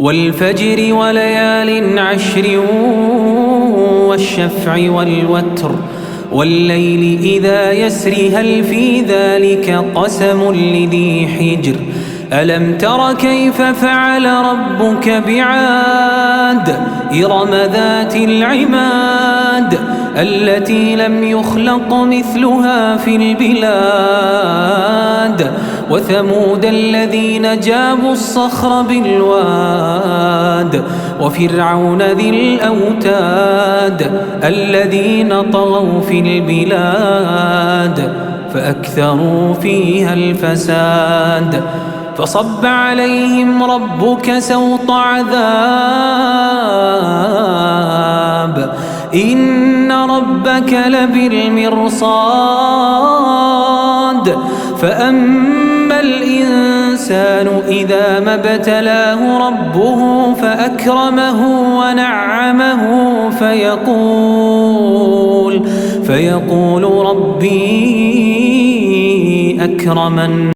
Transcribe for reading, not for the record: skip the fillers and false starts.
والفجر وليال عشر والشفع والوتر والليل إذا يسر هل في ذلك قسم لذي حجر ألم تر كيف فعل ربك بعاد إرم ذات العماد التي لم يخلق مثلها في البلاد وثمود الذين جابوا الصخر بالواد وفرعون ذي الأوتاد الذين طغوا في البلاد فأكثروا فيها الفساد فصب عليهم ربك سوط عذاب إن ربك لبالمرصاد فأما الإنسان إذا ما ابتلاه ربه فأكرمه ونعمه فيقول ربي أكرمن